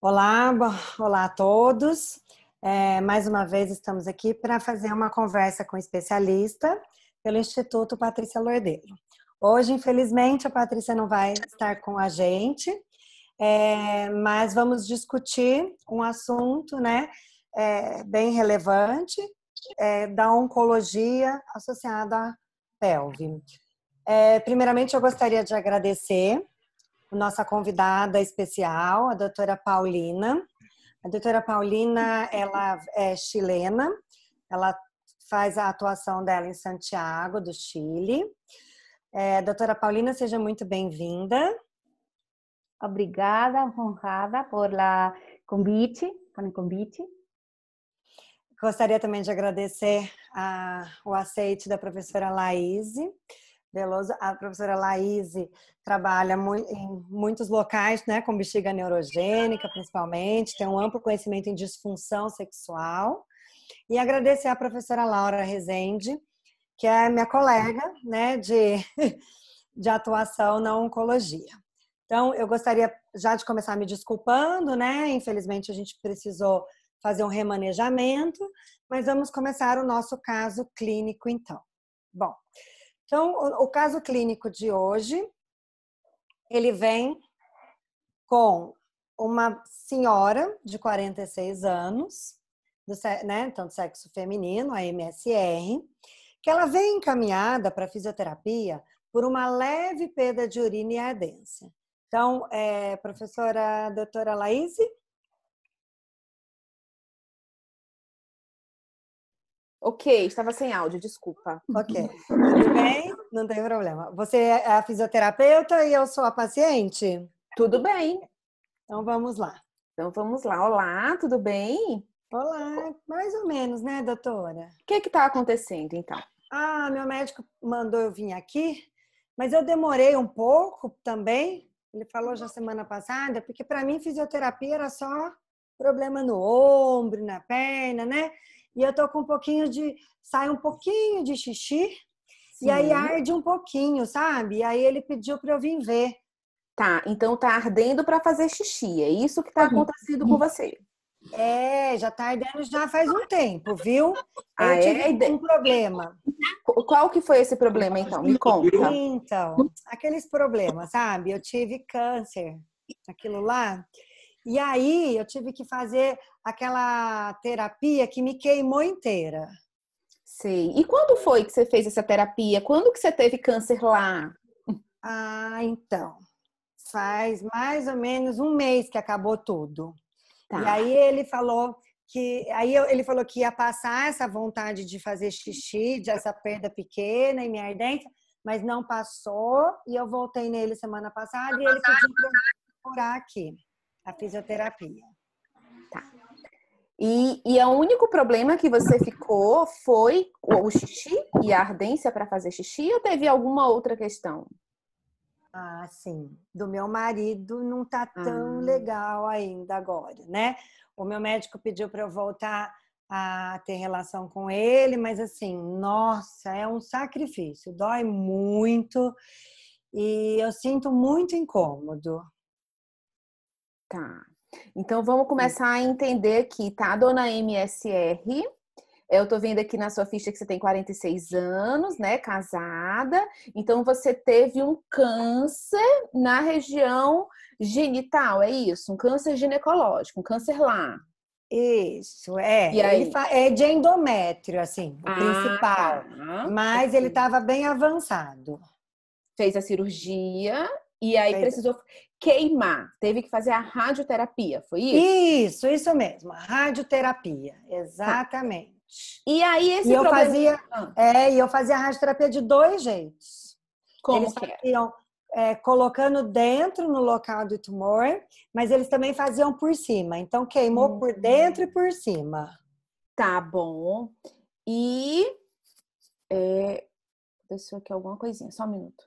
Olá a todos. Mais uma vez estamos aqui para fazer uma conversa com especialista pelo Instituto Patrícia Lordeiro. Hoje, infelizmente, a Patrícia não vai estar com a gente, mas vamos discutir um assunto, né, bem relevante, da oncologia associada à pelve. Primeiramente, eu gostaria de agradecer nossa convidada especial, a doutora Paulina. A doutora Paulina, ela é chilena, ela faz a atuação dela em Santiago, do Chile. Doutora Paulina, seja muito bem-vinda. Obrigada, honrada por o convite. Gostaria também de agradecer o aceite da professora Laíse Veloso. A professora Laíse trabalha em muitos locais, né, com bexiga neurogênica, principalmente, tem um amplo conhecimento em disfunção sexual. E agradecer à professora Laura Rezende, que é minha colega, né, de atuação na oncologia. Então, eu gostaria já de começar me desculpando, né? Infelizmente, a gente precisou fazer um remanejamento, mas vamos começar o nosso caso clínico, então. Bom, então, o caso clínico de hoje, ele vem com uma senhora de 46 anos, então do sexo feminino, a MSR, que ela vem encaminhada para fisioterapia por uma leve perda de urina e ardência. Então, professora doutora Laíse? Ok, estava sem áudio, desculpa. Ok, tudo bem? Não tem problema. Você é a fisioterapeuta e eu sou a paciente? Tudo bem. Então, vamos lá. Olá, tudo bem? Olá, mais ou menos, né, doutora? O que está acontecendo, então? Meu médico mandou eu vir aqui, mas eu demorei um pouco também. Ele falou já semana passada, porque para mim fisioterapia era só problema no ombro, na perna, né? E eu tô com sai um pouquinho de xixi. Sim. E aí arde um pouquinho, sabe? E aí ele pediu para eu vir ver. Tá, então tá ardendo para fazer xixi, é isso que tá acontecendo com você? Já tá ardendo já faz um tempo, viu? Eu tive um problema. Qual que foi esse problema, então? Me conta. Então, aqueles problemas, sabe? Eu tive câncer, aquilo lá. E aí eu tive que fazer aquela terapia que me queimou inteira. Sei. E quando foi que você fez essa terapia? Quando que você teve câncer lá? Então, faz mais ou menos um mês que acabou tudo. Tá. E aí ele falou que ia passar essa vontade de fazer xixi, dessa perda pequena e minha ardência, mas não passou. E eu voltei nele semana passada e ele pediu para eu procurar aqui a fisioterapia. Tá. E o único problema que você ficou foi o xixi e a ardência para fazer xixi ou teve alguma outra questão? Sim. Do meu marido não tá tão legal ainda agora, né? O meu médico pediu para eu voltar a ter relação com ele, mas assim, nossa, é um sacrifício, dói muito e eu sinto muito incômodo. Tá. Então vamos começar a entender aqui, tá, dona MSR? Eu tô vendo aqui na sua ficha que você tem 46 anos, né, casada. Então você teve um câncer na região genital, é isso? Um câncer ginecológico, um câncer lá. Isso, é. E aí? Ele é de endométrio, assim, o principal. Tá. Mas ele estava bem avançado. Fez a cirurgia e aí precisou queimar. Teve que fazer a radioterapia, foi isso? Isso mesmo. A radioterapia, exatamente. Tá. E aí esse problema... eu fazia a radioterapia de 2 jeitos. Como eles faziam colocando dentro no local do tumor, mas eles também faziam por cima. Então queimou por dentro e por cima. Tá bom. E deixa eu aqui alguma coisinha, só um minuto.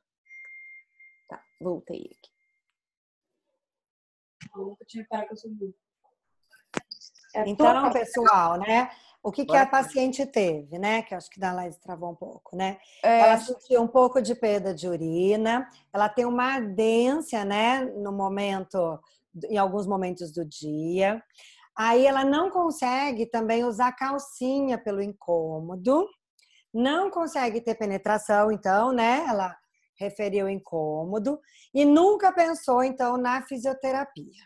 Tá, voltei aqui. Então, pessoal, né? O que a paciente teve, né? Que acho que da Laís travou um pouco, né? Ela sentiu um pouco de perda de urina, ela tem uma ardência, né? No momento em alguns momentos do dia. Aí ela não consegue também usar calcinha pelo incômodo, não consegue ter penetração, então, né? Ela referiu incômodo e nunca pensou, então, na fisioterapia.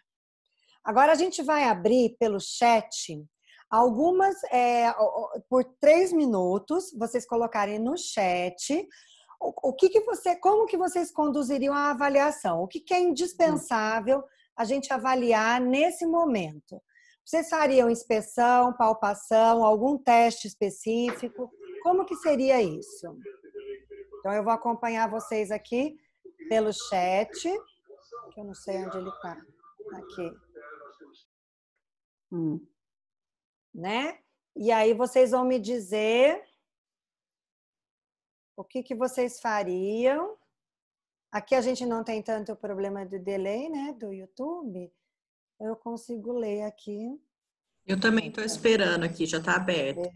Agora a gente vai abrir pelo chat algumas, por 3 minutos, vocês colocarem no chat como que vocês conduziriam a avaliação? O que é indispensável a gente avaliar nesse momento? Vocês fariam inspeção, palpação, algum teste específico? Como que seria isso? Então, eu vou acompanhar vocês aqui pelo chat, que eu não sei onde ele está. Aqui. Né? E aí vocês vão me dizer o que vocês fariam. Aqui a gente não tem tanto problema do delay, né? Do YouTube. Eu consigo ler aqui. Eu também estou esperando aqui, já está aberto.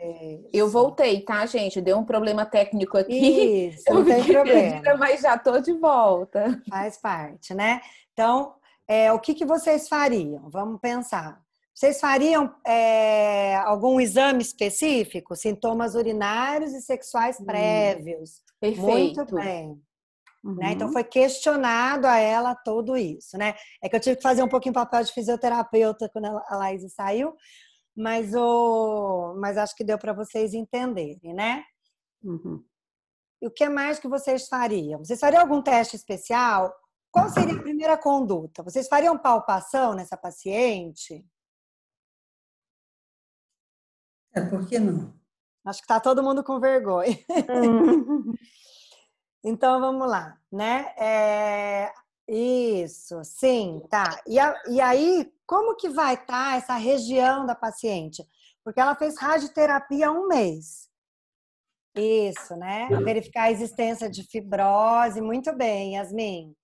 Eu voltei, tá, gente? Deu um problema técnico aqui. Isso, não tem problema. Perdida, mas já estou de volta. Faz parte, né? Então, o que vocês fariam? Vamos pensar. Vocês fariam algum exame específico? Sintomas urinários e sexuais prévios. Perfeito. Muito bem. Né? Então, foi questionado a ela tudo isso, né? É que eu tive que fazer um pouquinho papel de fisioterapeuta quando a Laís saiu, mas acho que deu para vocês entenderem, né? E o que mais que vocês fariam? Vocês fariam algum teste especial? Qual seria a primeira conduta? Vocês fariam palpação nessa paciente? Por que não? Acho que está todo mundo com vergonha. Então, vamos lá, né? Isso, sim, tá. E aí, como que vai estar essa região da paciente? Porque ela fez radioterapia há 1 mês. Isso, né? Verificar a existência de fibrose. Muito bem, Yasmin.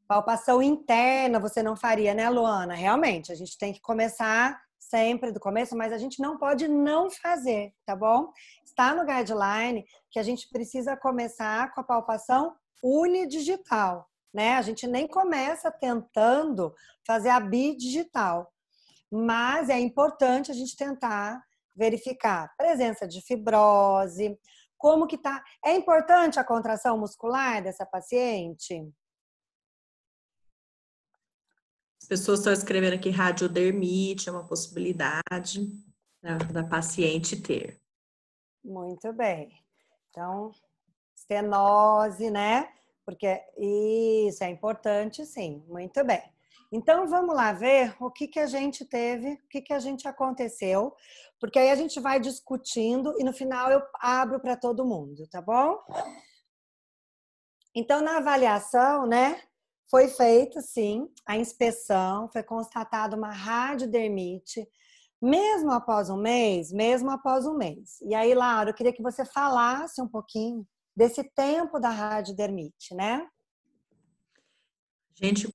Palpação interna você não faria, né, Luana? Realmente, a gente tem que começar sempre do começo, mas a gente não pode não fazer, tá bom? Está no guideline que a gente precisa começar com a palpação unidigital, né? A gente nem começa tentando fazer a bidigital, mas é importante a gente tentar verificar presença de fibrose, como que tá. É importante a contração muscular dessa paciente? As pessoas estão escrevendo aqui radiodermite, é uma possibilidade da paciente ter. Muito bem. Então, estenose, né? Porque isso é importante, sim. Muito bem. Então, vamos lá ver o que a gente teve, o que a gente aconteceu, porque aí a gente vai discutindo e no final eu abro para todo mundo, tá bom? Então, na avaliação, né? Foi feita, sim, a inspeção, foi constatada uma radiodermite, mesmo após um mês, E aí, Laura, eu queria que você falasse um pouquinho desse tempo da radiodermite, né? A gente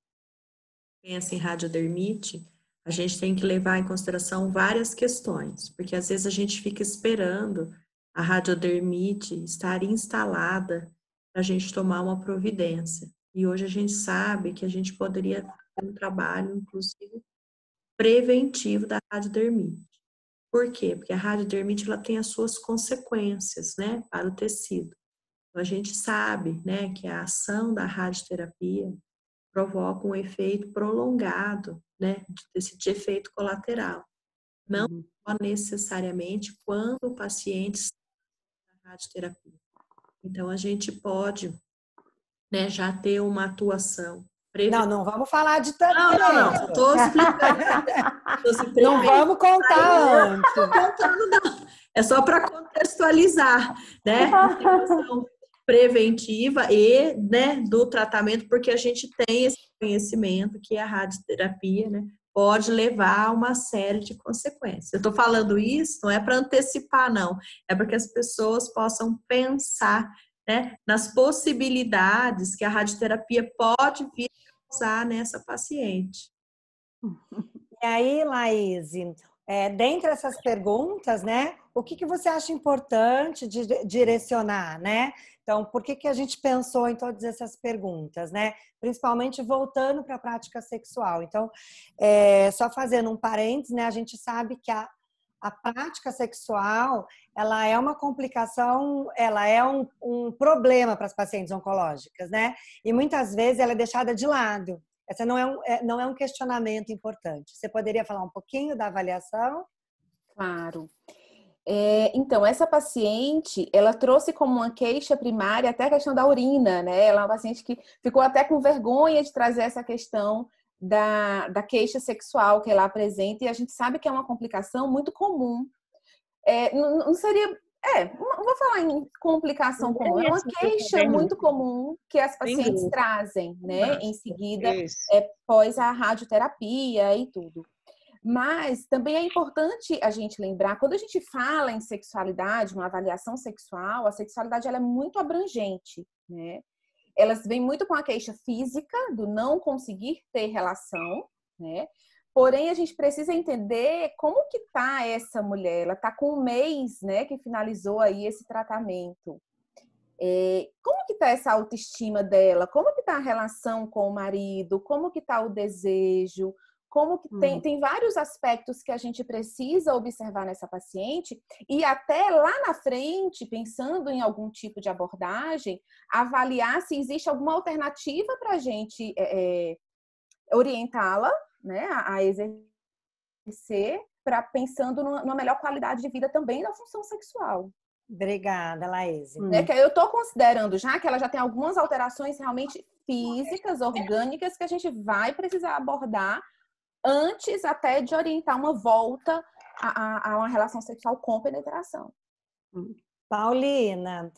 pensa em radiodermite, a gente tem que levar em consideração várias questões, porque às vezes a gente fica esperando a radiodermite estar instalada para a gente tomar uma providência. E hoje a gente sabe que a gente poderia fazer um trabalho, inclusive, preventivo da radiodermite. Por quê? Porque a radiodermite ela tem as suas consequências, né, para o tecido. Então, a gente sabe, né, que a ação da radioterapia provoca um efeito prolongado, né, de efeito colateral. Não necessariamente quando o paciente está na radioterapia. Então, a gente pode, né, já ter uma atuação. Não vamos falar de tanto. Não. Estou explicando. Não vamos contar antes. Não estou contando, não. É só para contextualizar, né? Situação preventiva e, né, do tratamento, porque a gente tem esse conhecimento que a radioterapia, né, pode levar a uma série de consequências. Eu estou falando isso, não é para antecipar, não. É para que as pessoas possam pensar, né, nas possibilidades que a radioterapia pode vir a causar nessa paciente. E aí, Laís, dentre essas perguntas, né, o que você acha importante de direcionar, né? Então, por que a gente pensou em todas essas perguntas, né? Principalmente voltando para a prática sexual. Então, só fazendo um parênteses, né? A gente sabe que a prática sexual, ela é uma complicação, ela é um problema para as pacientes oncológicas, né? E muitas vezes ela é deixada de lado. Essa não é um questionamento importante. Você poderia falar um pouquinho da avaliação? Claro. Então, essa paciente, ela trouxe como uma queixa primária até a questão da urina, né? Ela é uma paciente que ficou até com vergonha de trazer essa questão da queixa sexual que ela apresenta, e a gente sabe que é uma complicação muito comum. Não seria... não vou falar em complicação comum, é uma queixa muito comum que as pacientes trazem, né? Em seguida, pós a radioterapia e tudo. Mas também é importante a gente lembrar, quando a gente fala em sexualidade, uma avaliação sexual, a sexualidade ela é muito abrangente, né? Elas vêm muito com a queixa física do não conseguir ter relação, né? Porém, a gente precisa entender como que tá essa mulher. Ela tá com um mês, né, que finalizou aí esse tratamento. Como que tá essa autoestima dela? Como que tá a relação com o marido? Como que tá o desejo? Como que tem vários aspectos que a gente precisa observar nessa paciente, e até lá na frente, pensando em algum tipo de abordagem, avaliar se existe alguma alternativa para a gente orientá-la, né, a exercer, pensando numa melhor qualidade de vida também na função sexual. Obrigada, Laís. Que eu estou considerando já que ela já tem algumas alterações realmente físicas, orgânicas, que a gente vai precisar abordar antes até de orientar uma volta a uma relação sexual com penetração. Paulina,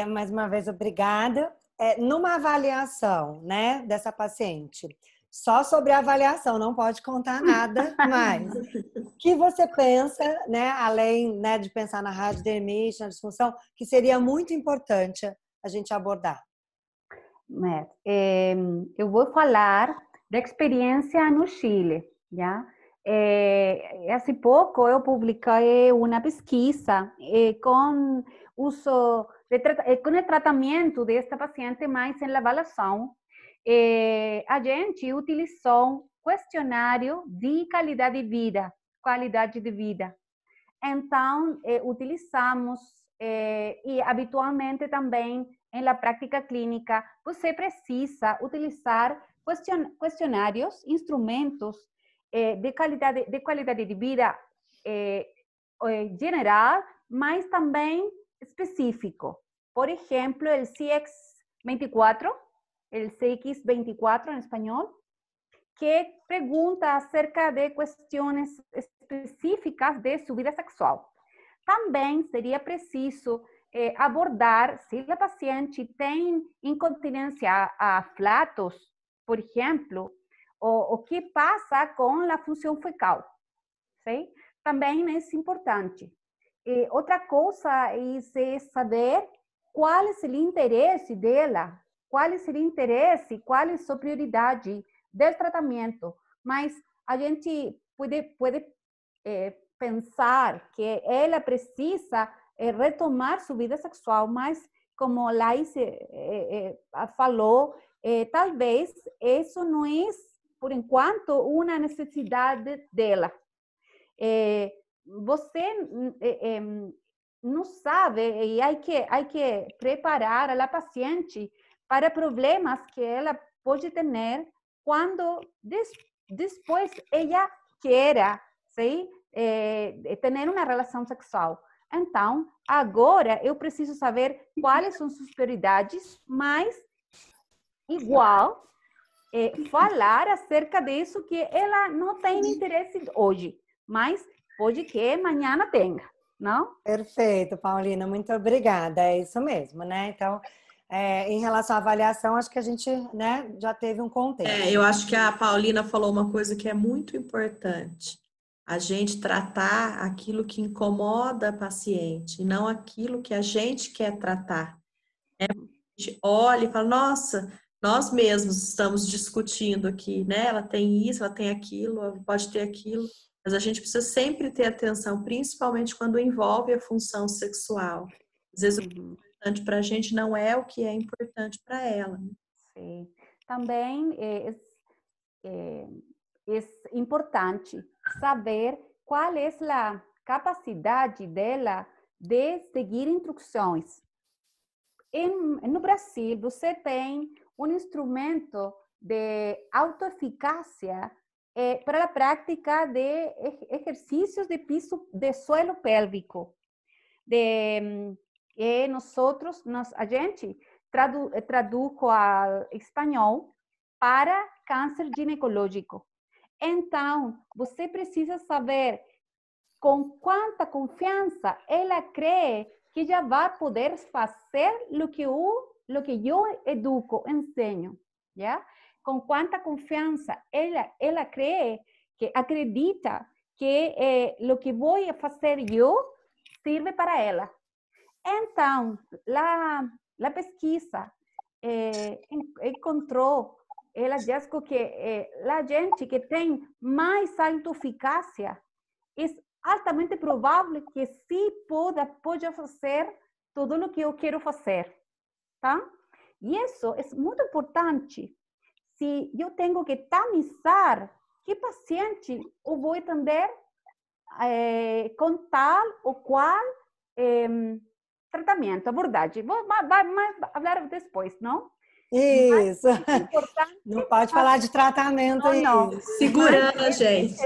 mais uma vez, obrigada. Numa avaliação, né, dessa paciente, só sobre a avaliação, não pode contar nada mais. O que você pensa, né, além, né, de pensar na radiodermite, na disfunção, que seria muito importante a gente abordar? Eu vou falar da experiência no Chile, já? Hace pouco eu publiquei uma pesquisa com uso com o tratamento desta paciente, mas em avaliação. A gente utilizou um questionário de qualidade de vida. Então, utilizamos, e habitualmente também em la prática clínica, você precisa utilizar questionários, instrumentos de qualidade de vida general, mas também específico. Por exemplo, el CX24, el CX24 en español, que pergunta acerca de questões específicas de sua vida sexual. Também seria preciso abordar se a paciente tem incontinência a flatos, por exemplo, o que passa com a função fecal. ¿Sí? Também é importante. Outra coisa é saber qual é o interesse dela, qual é o interesse, qual é a sua prioridade do tratamento. Mas a gente pode pensar que ela precisa retomar sua vida sexual, mas como a Laís falou, talvez isso não é, por enquanto, uma necessidade dela. Você não sabe, e há que preparar a paciente para problemas que ela pode ter quando depois ela queira, ¿sí? Ter uma relação sexual. Então, agora eu preciso saber quais são suas prioridades, mas igual falar acerca disso que ela não tem interesse hoje, mas pode que amanhã tenha, não? Perfeito, Paulina, muito obrigada. É isso mesmo, né? Então, em relação à avaliação, acho que a gente, né, já teve um contexto. Eu acho que a Paulina falou uma coisa que é muito importante. A gente tratar aquilo que incomoda a paciente, e não aquilo que a gente quer tratar. A gente olha e fala, nossa, nós mesmos estamos discutindo aqui, né? Ela tem isso, ela tem aquilo, ela pode ter aquilo. mas a gente precisa sempre ter atenção, principalmente quando envolve a função sexual. Às vezes o que é importante para a gente não é o que é importante para ela. Né? Sim. Também é importante saber qual é a capacidade dela de seguir instruções. No Brasil, você tem um instrumento de autoeficácia para a prática de exercícios de piso, de suelo pélvico. A gente traduz ao espanhol para câncer ginecológico. Então, você precisa saber com quanta confiança ela crê que já vai poder fazer o que eu educo, ensino, já? Com quanta confiança ela crê, que acredita que o que vou fazer eu sirve para ela. Então, a pesquisa encontrou ela diz que a gente que tem mais autoeficácia é altamente provável que sim pode fazer tudo o que eu quero fazer, tá? E isso é muito importante. Se eu tenho que tamizar que paciente eu vou atender com tal ou qual tratamento, abordagem. Vamos falar depois, não? Isso. Não pode falar de tratamento aí. Não. Segurando a gente.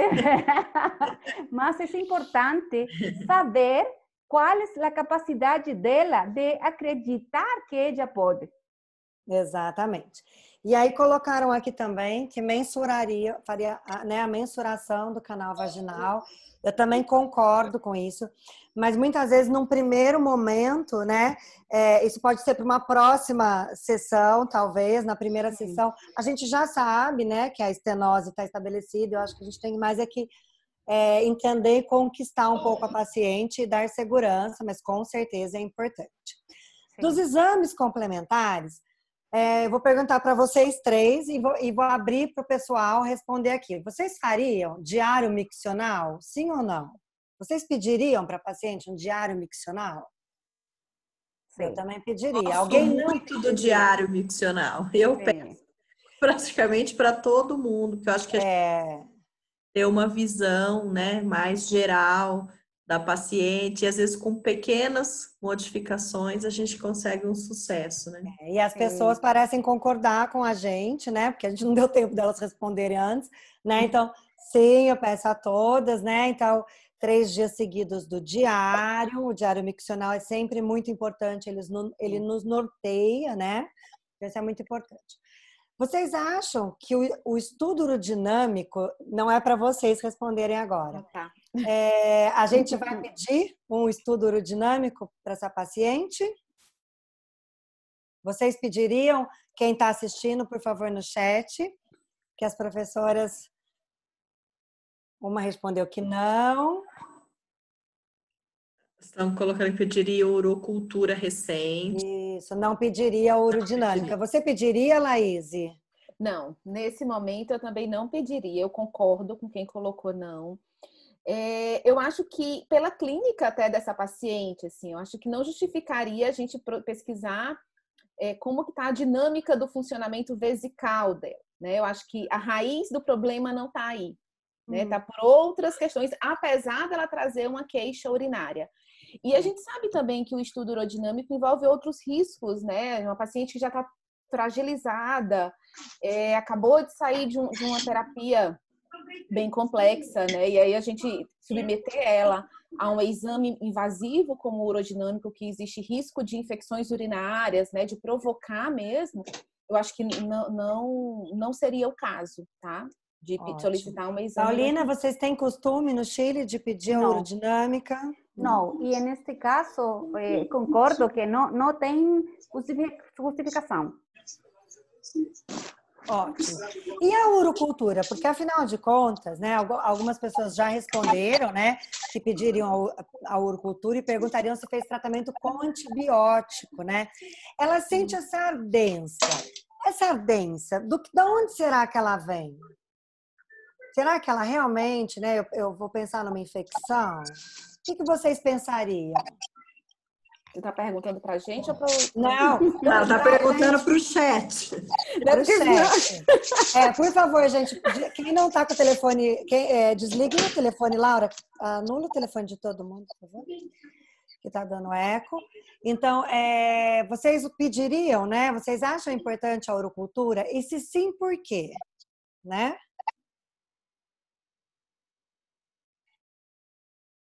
Mas é importante saber qual é a capacidade dela de acreditar que ela pode. Exatamente. E aí colocaram aqui também que faria, né, a mensuração do canal vaginal. Eu também concordo com isso, mas muitas vezes num primeiro momento, né, isso pode ser para uma próxima sessão, talvez, na primeira sessão, a gente já sabe, né, que a estenose está estabelecida. Eu acho que a gente tem mais que entender e conquistar um pouco a paciente e dar segurança, mas com certeza é importante. Sim. Dos exames complementares, eu vou perguntar para vocês três e vou abrir para o pessoal responder aqui. Vocês fariam diário miccional? Sim ou não? Vocês pediriam para a paciente um diário miccional? Sim. Eu também pediria. Gosto Alguém muito do diário miccional. Eu peço praticamente para todo mundo, porque eu acho que a gente ter uma visão, né, mais geral da paciente, e às vezes com pequenas modificações a gente consegue um sucesso, né? E as pessoas parecem concordar com a gente, né? Porque a gente não deu tempo delas responderem antes, né? Então, sim, eu peço a todas, né? Então, 3 dias seguidos do diário. O diário miccional é sempre muito importante, ele nos norteia, né? Isso é muito importante. Vocês acham que o estudo urodinâmico não é para vocês responderem agora? Tá. A gente vai pedir um estudo urodinâmico para essa paciente? Vocês pediriam? Quem está assistindo, por favor, no chat, que as professoras... Uma respondeu que não. Estão colocando que pediria urocultura recente. Isso, não pediria urodinâmica. Você pediria, Laís? Não, nesse momento eu também não pediria. Eu concordo com quem colocou não. Eu acho que pela clínica até dessa paciente, assim, eu acho que não justificaria a gente pesquisar como que está a dinâmica do funcionamento vesical dela, né? Eu acho que a raiz do problema não está aí, né? Está por outras questões, apesar dela trazer uma queixa urinária. E a gente sabe também que o estudo urodinâmico envolve outros riscos, né? Uma paciente que já está fragilizada, acabou de sair de uma terapia bem complexa, né? E aí a gente submeter ela a um exame invasivo como o urodinâmico, que existe risco de infecções urinárias, né? De provocar mesmo, eu acho que não seria o caso, tá? De solicitar um exame. Paulina, vocês têm costume no Chile de pedir a urodinâmica? Não, e neste caso, concordo que não tem justificação. Ótimo. E a urocultura? Porque, afinal de contas, né, algumas pessoas já responderam, né, que pediriam a urocultura e perguntariam se fez tratamento com antibiótico, né? Ela sente essa ardência. Essa ardência, da onde será que ela vem? será que ela realmente, né? Eu vou pensar numa infecção? O que vocês pensariam? Você está perguntando para a gente ou para Não, Ela está perguntando para o chat. para o chat. Por favor, gente, quem não está com o telefone, desligue o telefone, Laura, anula o telefone de todo mundo, por favor, que está dando eco. Então, vocês pediriam, né? Vocês acham importante a uricultura? E se sim, por quê? Né?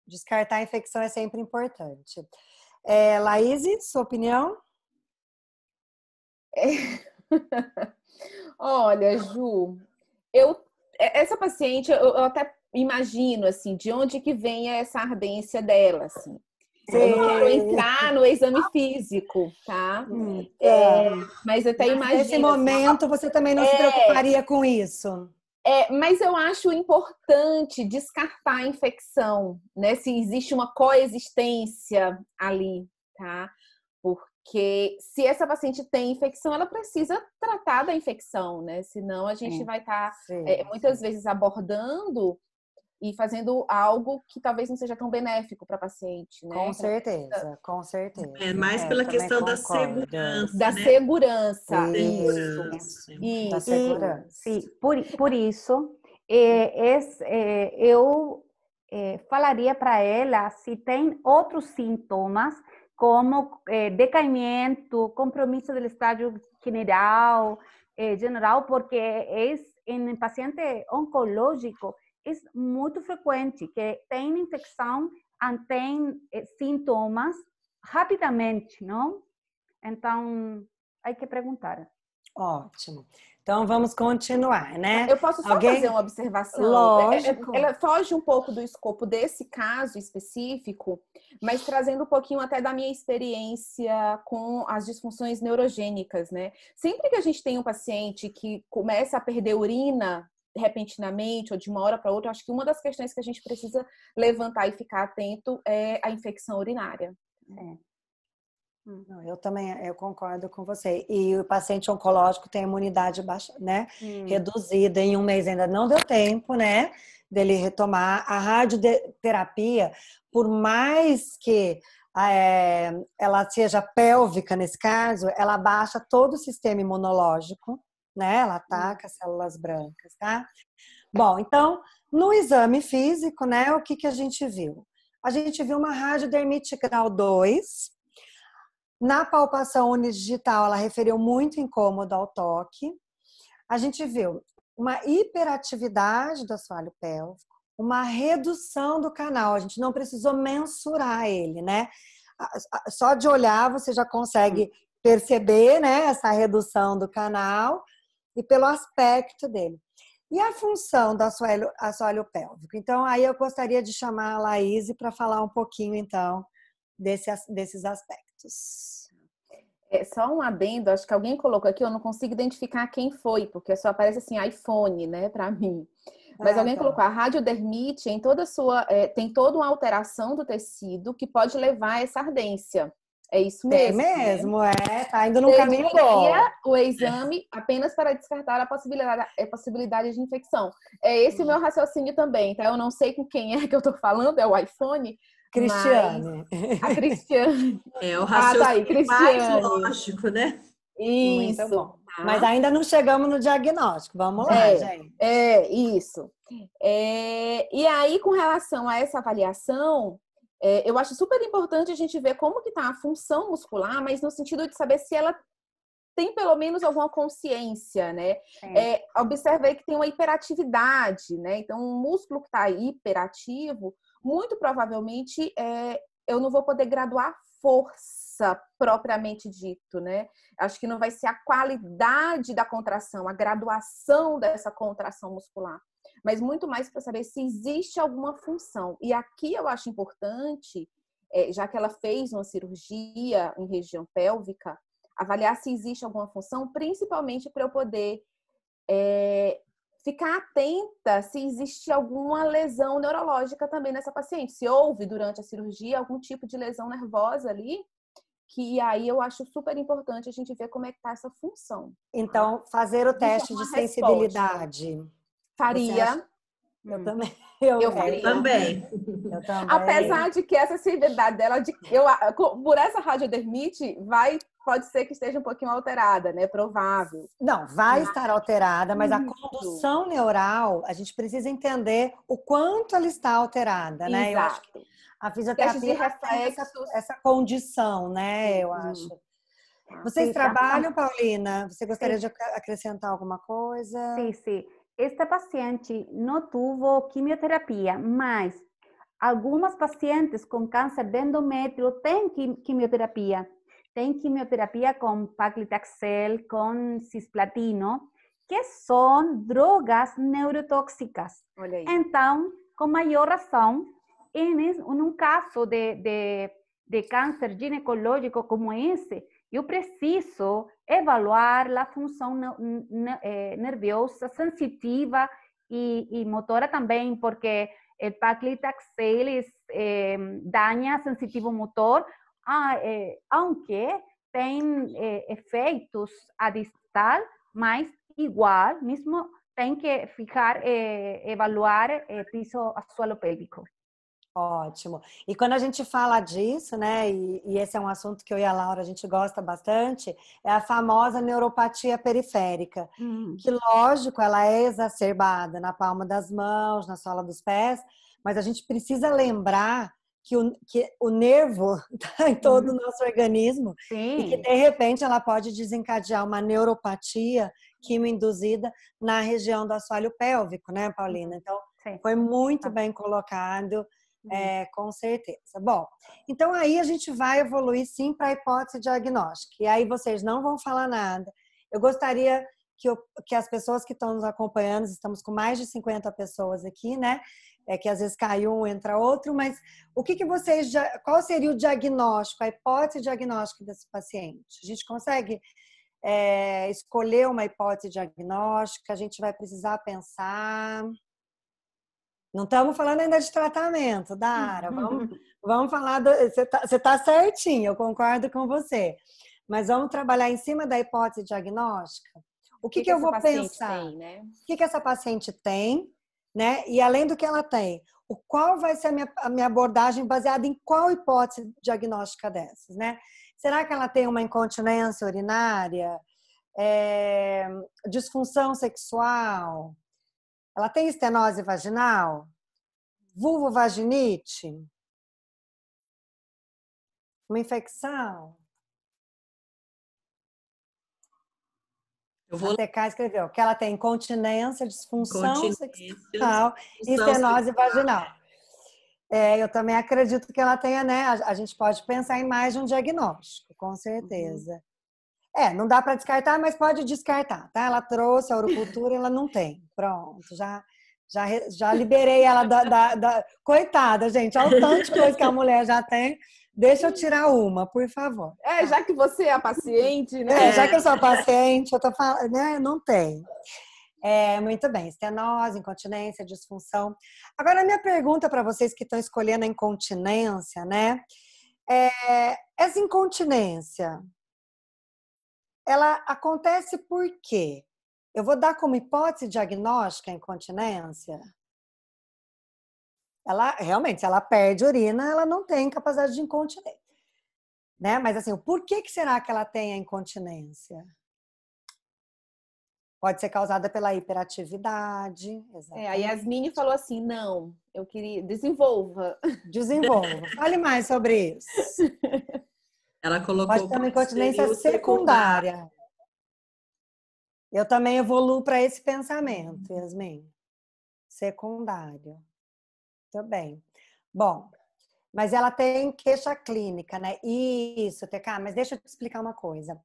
Descartar a infecção é sempre importante. Laís, sua opinião? Olha, Ju, essa paciente, eu até imagino, assim, de onde que vem essa ardência dela, assim. Eu não quero entrar no exame físico, tá? Mas eu até imagino. Nesse momento, você também não se preocuparia com isso? Mas eu acho importante descartar a infecção, né? Se existe uma coexistência ali, tá? Porque se essa paciente tem infecção, ela precisa tratar da infecção, né? Senão a gente vai estar muitas vezes abordando e fazendo algo que talvez não seja tão benéfico para a paciente, né? Com certeza, com certeza. Mais pela questão da segurança. Da né? segurança. Isso. Da segurança. Sim, por isso, eu falaria para ela se tem outros sintomas, como decaimento, compromisso do estágio general, porque em paciente oncológico é muito frequente que tem infecção e tem sintomas rapidamente, não? Então, há que perguntar. Ótimo. Então, vamos continuar, né? Eu posso só fazer uma observação? Lógico. Ela foge um pouco do escopo desse caso específico, mas trazendo um pouquinho até da minha experiência com as disfunções neurogênicas, né? Sempre que a gente tem um paciente que começa a perder urina repentinamente ou de uma hora para outra, acho que uma das questões que a gente precisa levantar e ficar atento é a infecção urinária. Eu também, eu concordo com você. E o paciente oncológico tem imunidade baixa, né? Reduzida em um mês, ainda não deu tempo, né? Dele retomar a radioterapia, por mais que ela seja pélvica nesse caso, ela baixa todo o sistema imunológico, né? Ela ataca as células brancas, tá? Bom, então, no exame físico, né? O que a gente viu? A gente viu uma radiodermite grau 2. Na palpação unidigital, ela referiu muito incômodo ao toque. A gente viu uma hiperatividade do assoalho pélvico, uma redução do canal. A gente não precisou mensurar ele, né? Só de olhar você já consegue perceber, né, essa redução do canal e pelo aspecto dele. E a função do assoalho pélvico? Então, aí eu gostaria de chamar a Laís para falar um pouquinho, então, desses aspectos. Só um adendo, acho que alguém colocou aqui, eu não consigo identificar quem foi, porque só aparece assim, iPhone, né, para mim. Mas alguém colocou, a radiodermite em toda tem toda uma alteração do tecido que pode levar a essa ardência. É isso mesmo. É mesmo, né? Tá indo num caminho bom. O exame apenas para descartar a possibilidade de infecção. É esse o meu raciocínio também, tá? Eu não sei com quem é que eu tô falando, é o iPhone. Cristiane. A Cristiane. O raciocínio mais Cristiane. lógico, né? Isso. Tá. Mas ainda não chegamos no diagnóstico. Vamos lá, gente. Isso. E aí, com relação a essa avaliação, eu acho super importante a gente ver como que está a função muscular, mas no sentido de saber se ela tem pelo menos alguma consciência, né? Observei que tem uma hiperatividade, né? Então, um músculo que está hiperativo, muito provavelmente eu não vou poder graduar força propriamente dito, né? Acho que não vai ser a qualidade da contração, a graduação dessa contração muscular, mas muito mais para saber se existe alguma função. E aqui eu acho importante, já que ela fez uma cirurgia em região pélvica, avaliar se existe alguma função, principalmente para eu poder ficar atenta se existe alguma lesão neurológica também nessa paciente. Se houve durante a cirurgia algum tipo de lesão nervosa ali, que aí eu acho super importante a gente ver como é que está essa função. Então, fazer o teste de sensibilidade. Faria. Eu também. Eu faria. Também. Eu também. Apesar de que essa sensibilidade dela, por essa radiodermite, pode ser que esteja um pouquinho alterada, né? Provável. Não, vai estar alterada, mas a Isso. condução neural, a gente precisa entender o quanto ela está alterada, né? Eu acho que Exato. a Testes de fisioterapia ela tem reflexos. essa condição, né? Eu acho. Vocês Sí, trabalham, Paulina? Você gostaria Sí. de acrescentar alguma coisa? Sí, sí. Esta paciente no tuvo quimioterapia, mas algumas pacientes com câncer de endométrio têm quimioterapia. Tem quimioterapia com paclitaxel, com cisplatino, que são drogas neurotóxicas. Olha aí. Então, com maior razão, em um caso de câncer ginecológico como esse, eu preciso evaluar a função nerviosa, sensitiva e motora também, porque o paclitaxel daña sensitivo motor, aunque tem efeitos a distal, mas igual, mesmo tem que evaluar piso suelo pélvico. Ótimo. E quando a gente fala disso, né, e esse é um assunto que eu e a Laura a gente gosta bastante, é a famosa neuropatia periférica, que lógico, ela é exacerbada na palma das mãos, na sola dos pés, mas a gente precisa lembrar que o nervo está em todo o nosso organismo. Sim. E que de repente ela pode desencadear uma neuropatia quimioinduzida na região do assoalho pélvico, né, Paulina? Então, Sim. foi muito bem colocado. Com certeza. Bom, então aí a gente vai evoluir sim para a hipótese diagnóstica. E aí vocês não vão falar nada. Eu gostaria que as pessoas que estão nos acompanhando, estamos com mais de 50 pessoas aqui, né? Que às vezes cai um, entra outro, mas qual seria o diagnóstico, a hipótese diagnóstica desse paciente? A gente consegue escolher uma hipótese diagnóstica? A gente vai precisar pensar... Não estamos falando ainda de tratamento, Dara. Vamos falar... Você tá certinho, eu concordo com você. Mas vamos trabalhar em cima da hipótese diagnóstica? O que eu vou pensar? Tem, né? O que essa paciente tem, né? E além do que ela tem, qual vai ser a minha abordagem baseada em qual hipótese diagnóstica dessas, né? Será que ela tem uma incontinência urinária? Disfunção sexual? Ela tem estenose vaginal? Vulvovaginite? Uma infecção? A TK escreveu que ela tem incontinência, disfunção sexual e estenose vaginal. Eu também acredito que ela tenha, né? A gente pode pensar em mais de um diagnóstico, com certeza. Não dá para descartar, mas pode descartar, tá? Ela trouxe a urocultura, ela não tem. Pronto, já liberei ela Coitada, gente, olha o tanto de coisa que a mulher já tem. Deixa eu tirar uma, por favor. Já que você é a paciente, né? Já que eu sou a paciente, eu tô falando, né? Não tem. Muito bem, estenose, incontinência, disfunção. Agora, a minha pergunta para vocês que estão escolhendo a incontinência, né? Essa incontinência, ela acontece por quê? Eu vou dar como hipótese diagnóstica a incontinência? Realmente, se ela perde urina, ela não tem capacidade de incontinência. Né? Mas assim, por que será que ela tem a incontinência? Pode ser causada pela hiperatividade. A Yasmine falou assim, não, eu queria... Desenvolva. Fale mais sobre isso. Ela colocou... Pode ter uma incontinência secundária. Eu também evoluo para esse pensamento, Yasmin. Secundário. Muito bem. Bom, mas ela tem queixa clínica, né? Isso, TK, mas deixa eu te explicar uma coisa.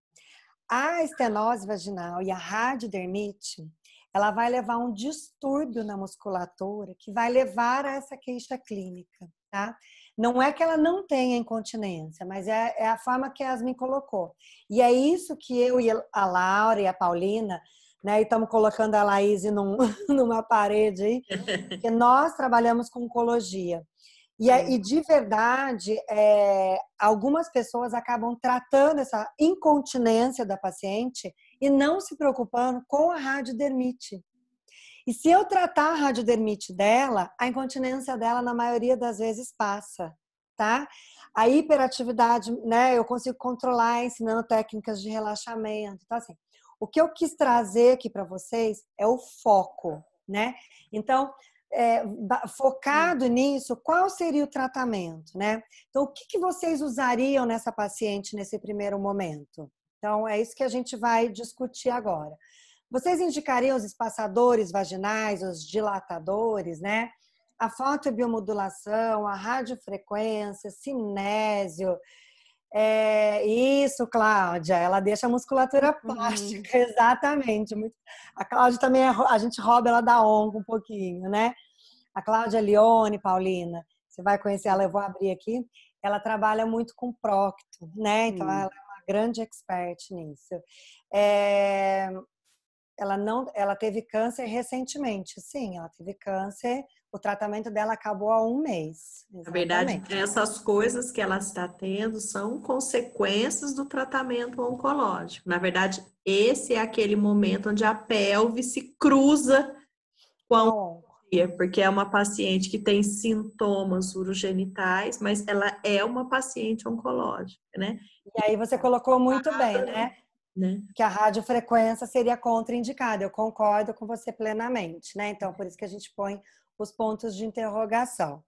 A estenose vaginal e a radiodermite, ela vai levar um distúrbio na musculatura que vai levar a essa queixa clínica, tá? Não é que ela não tenha incontinência, mas é a forma que a Yasmin colocou. E é isso que eu e a Laura e a Paulina, né, e estamos colocando a Laís numa parede aí, porque nós trabalhamos com oncologia. E de verdade, algumas pessoas acabam tratando essa incontinência da paciente e não se preocupando com a radiodermite. E se eu tratar a radiodermite dela, a incontinência dela, na maioria das vezes, passa, tá? A hiperatividade, né, eu consigo controlar ensinando técnicas de relaxamento. Então, assim, o que eu quis trazer aqui para vocês é o foco, né? Então, focado nisso, qual seria o tratamento, né? Então, o que vocês usariam nessa paciente nesse primeiro momento? Então, é isso que a gente vai discutir agora. Vocês indicariam os espaçadores vaginais, os dilatadores, né? A fotobiomodulação, a radiofrequência, cinésio. Isso, Cláudia, ela deixa a musculatura plástica, exatamente. A Cláudia também, a gente rouba ela da ONG um pouquinho, né? A Cláudia Leone, Paulina, você vai conhecer ela, eu vou abrir aqui. Ela trabalha muito com prócto, né? Então, ela é uma grande expert nisso. Ela teve câncer recentemente, sim, ela teve câncer, o tratamento dela acabou há 1 mês. Exatamente. Na verdade, essas coisas que ela está tendo são consequências do tratamento oncológico. Na verdade, esse é aquele momento onde a pelve se cruza com a oncologia, porque é uma paciente que tem sintomas urogenitais, mas ela é uma paciente oncológica, né? E aí você colocou muito bem, né? Que a radiofrequência seria contraindicada. Eu concordo com você plenamente, né? Então, por isso que a gente põe os pontos de interrogação.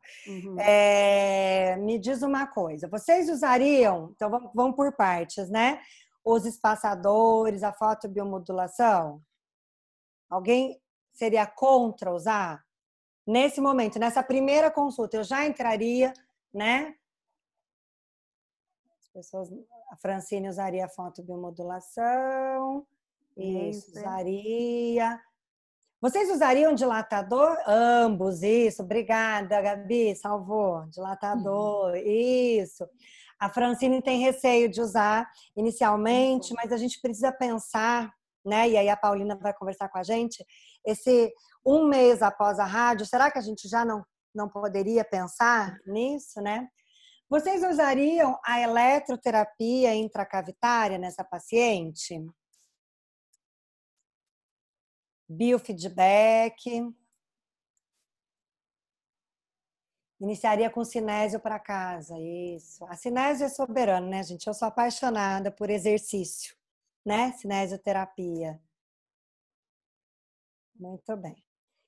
Me diz uma coisa, vocês usariam, então vamos por partes, né? Os espaçadores, a fotobiomodulação? Alguém seria contra usar? Nesse momento, nessa primeira consulta, eu já entraria, né? A Francine usaria a fotobiomodulação. Isso, usaria. Vocês usariam dilatador? Ambos, isso. Obrigada, Gabi, salvou. Dilatador, isso. A Francine tem receio de usar inicialmente, mas a gente precisa pensar, né? E aí a Paulina vai conversar com a gente. Esse 1 mês após a rádio, será que a gente já não poderia pensar nisso, né? Vocês usariam a eletroterapia intracavitária nessa paciente? Biofeedback. Iniciaria com cinésio para casa, isso. A cinésio é soberana, né, gente? Eu sou apaixonada por exercício, né? Cinesioterapia. Muito bem.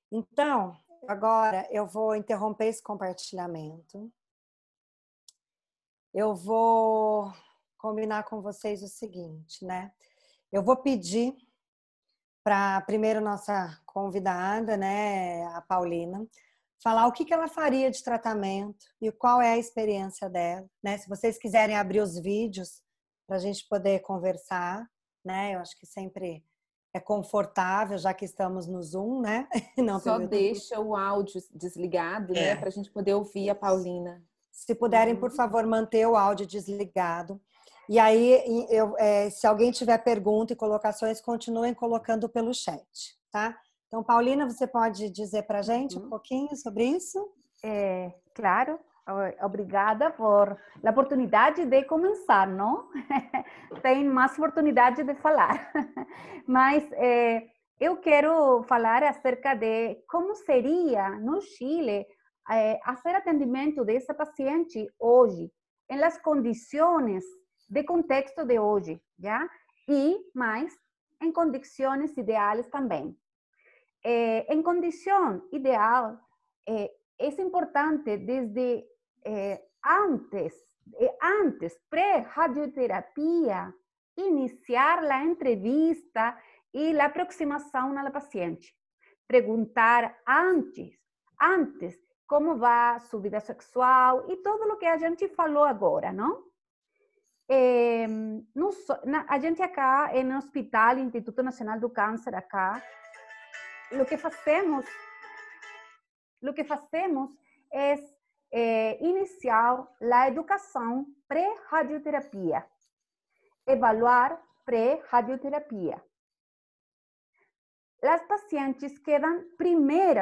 Então, agora eu vou interromper esse compartilhamento. Eu vou combinar com vocês o seguinte, né? Eu vou pedir para primeiro nossa convidada, né, a Paulina, falar o que ela faria de tratamento e qual é a experiência dela, né? Se vocês quiserem abrir os vídeos para a gente poder conversar, né? Eu acho que sempre é confortável, já que estamos no Zoom, né? Não só deixa o áudio desligado, né? Para a gente poder ouvir a Paulina. Se puderem, por favor, manter o áudio desligado. E aí, se alguém tiver pergunta e colocações, continuem colocando pelo chat, tá? Então, Paulina, você pode dizer para a gente um pouquinho sobre isso? Claro. Obrigada por a oportunidade de começar, não? Tem mais oportunidade de falar. Mas eu quero falar acerca de como seria no Chile fazer atendimento dessa paciente hoje, em las condições de contexto de hoje, já? E mais em condições ideais também. Em condição ideal, é importante desde antes, pré-radioterapia, iniciar a entrevista e a aproximação à paciente. Perguntar antes, como vai sua vida sexual e tudo o que a gente falou agora, não? A gente acá no Hospital Instituto Nacional do Câncer, acá, lo que hacemos es iniciar la educación pré-radioterapia, evaluar pré-radioterapia. Las pacientes quedan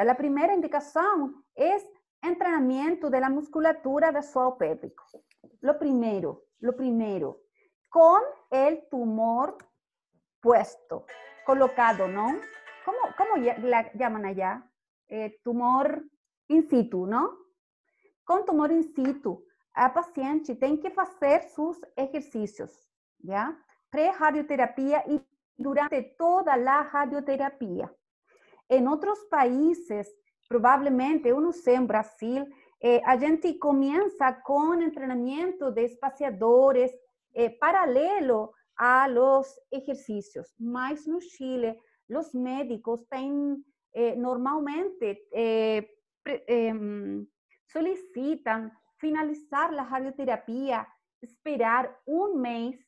la primera indicación es entrenamiento de la musculatura del suelo pélvico. Lo primero, con el tumor puesto, colocado, ¿no? ¿cómo la llaman allá? Tumor in situ, ¿no? Com tumor in situ, a paciente tem que fazer seus exercícios, já? Pré-radioterapia e durante toda a radioterapia. Em outros países, provavelmente, eu não sei, em Brasil, a gente começa com treinamento de espaciadores paralelo a los exercícios. Mas no Chile, os médicos têm, normalmente, solicitam finalizar a radioterapia, esperar um mês,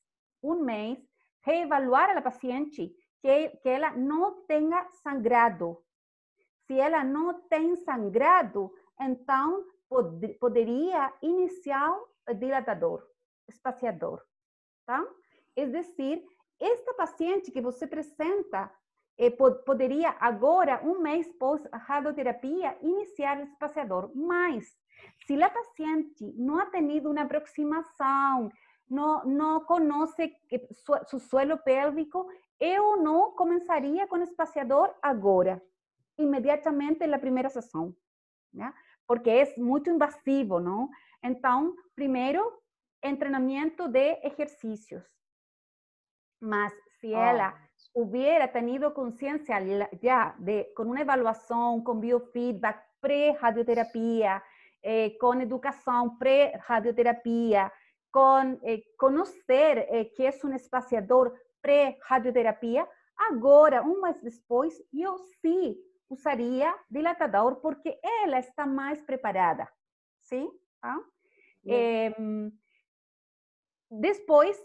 reevaluar a paciente, que ela não tenha sangrado. Se ela não tem sangrado, então poderia iniciar o dilatador, espaciador, tá? É decir, esta paciente que você apresenta poderia agora, um mês pós a radioterapia, iniciar o espaciador. Mas, se a paciente não ha tenido uma aproximação, não conhece seu suelo pélvico, eu não começaria com o espaciador agora, imediatamente na primeira sessão, né? Porque é muito invasivo, não? Então, primeiro, treinamento de exercícios. Mas se ela hubiera tenido consciência já com uma avaliação, com biofeedback, pré-radioterapia, com educação pré-radioterapia, com conhecer que é um espaciador pré-radioterapia, agora, um mês depois, eu sim usaria dilatador, porque ela está mais preparada, sim? Ah? Depois,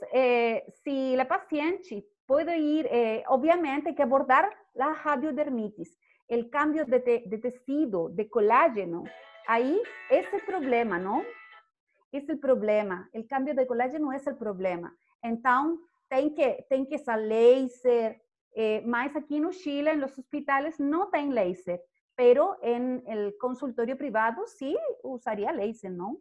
se a paciente pode ir, obviamente, que abordar a radiodermitis, o cambio de tecido, de colágeno, aí, esse é o problema, não? Esse é o problema, o cambio de colágeno é o problema. Então, tem que ser laser, mas aqui no Chile, nos hospitais, não tem laser, pero en el consultorio privado sí usaría laser, não?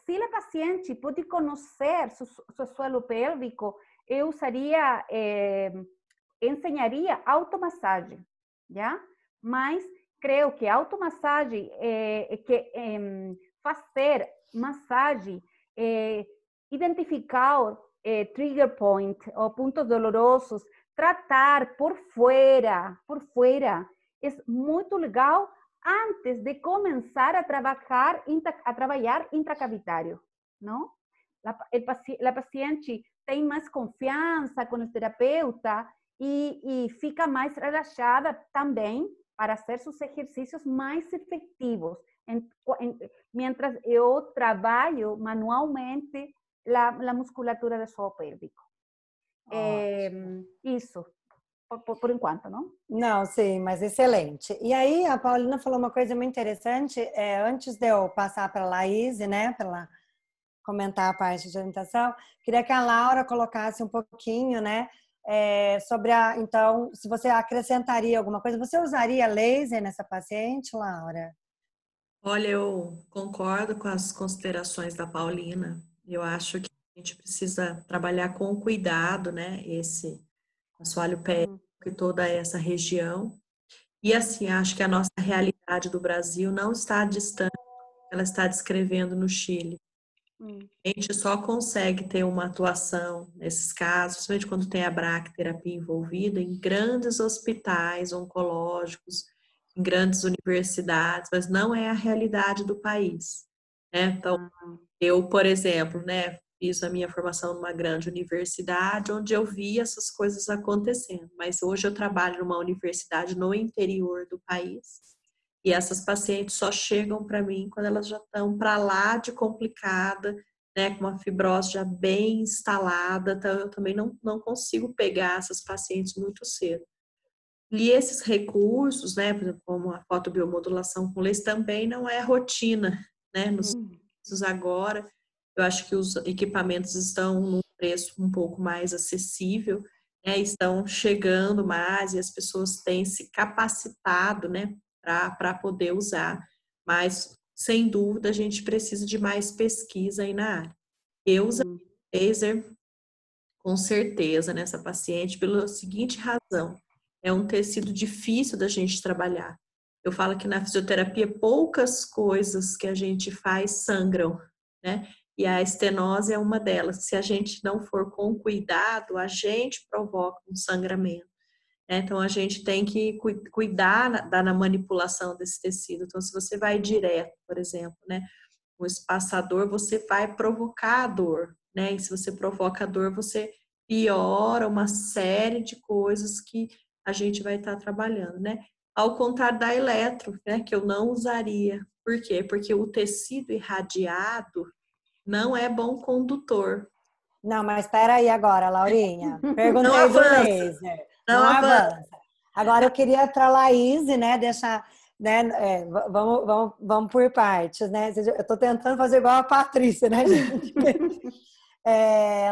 Se a paciente pode conhecer seu suelo pélvico, eu usaria, ensinaria automassagem, já? Mas creio que automassagem, fazer massagem, identificar trigger point ou pontos dolorosos, tratar por fora, é muito legal antes de começar a trabalhar intracavitário, não? A paciente tem mais confiança com o terapeuta e fica mais relaxada também para fazer seus exercícios mais efetivos, mientras eu trabalho manualmente a musculatura do suelo pélvico. Isso, por enquanto, não? Não, sim, mas excelente. E aí, a Paulina falou uma coisa muito interessante, antes de eu passar para a Laís, né, para ela comentar a parte de orientação, queria que a Laura colocasse um pouquinho, né, sobre então, se você acrescentaria alguma coisa, você usaria laser nessa paciente, Laura? Olha, eu concordo com as considerações da Paulina. Eu acho que a gente precisa trabalhar com cuidado, né, esse assoalho pélvico e toda essa região. E assim, acho que a nossa realidade do Brasil não está distante do que ela está descrevendo no Chile. A gente só consegue ter uma atuação nesses casos, principalmente quando tem a braquiterapia envolvida, em grandes hospitais oncológicos, em grandes universidades, mas não é a realidade do país, né? Então, eu, por exemplo, né, fiz a minha formação numa grande universidade, onde eu vi essas coisas acontecendo, mas hoje eu trabalho numa universidade no interior do país, e essas pacientes só chegam para mim quando elas já estão para lá de complicada, né, com uma fibrose já bem instalada, então eu também não consigo pegar essas pacientes muito cedo. E esses recursos, né, por exemplo, como a fotobiomodulação com laser, também não é rotina, né, nos serviços agora. Eu acho que os equipamentos estão num preço um pouco mais acessível, né, estão chegando mais e as pessoas têm se capacitado, né, para poder usar, mas sem dúvida a gente precisa de mais pesquisa aí na área. Eu uso laser Com certeza, nessa paciente, pela seguinte razão: é um tecido difícil da gente trabalhar. Eu falo que na fisioterapia poucas coisas que a gente faz sangram, né? E a estenose é uma delas. Se a gente não for com cuidado, a gente provoca um sangramento, né? Então a gente tem que cuidar na manipulação desse tecido. Então, se você vai direto, por exemplo, né? O espaçador, você vai provocar a dor, né? E se você provoca a dor, você piora uma série de coisas que a gente vai estar trabalhando, né? Ao contrário da eletro, né? Que eu não usaria. Por quê? Porque o tecido irradiado não é bom condutor. Não, mas espera aí agora, Laurinha. Não Perguntei do avança, laser. não Não avança. avança. Agora eu queria para a Laís, né, deixar, né, vamos por partes, né? Eu estou tentando fazer igual a Patrícia, né, gente?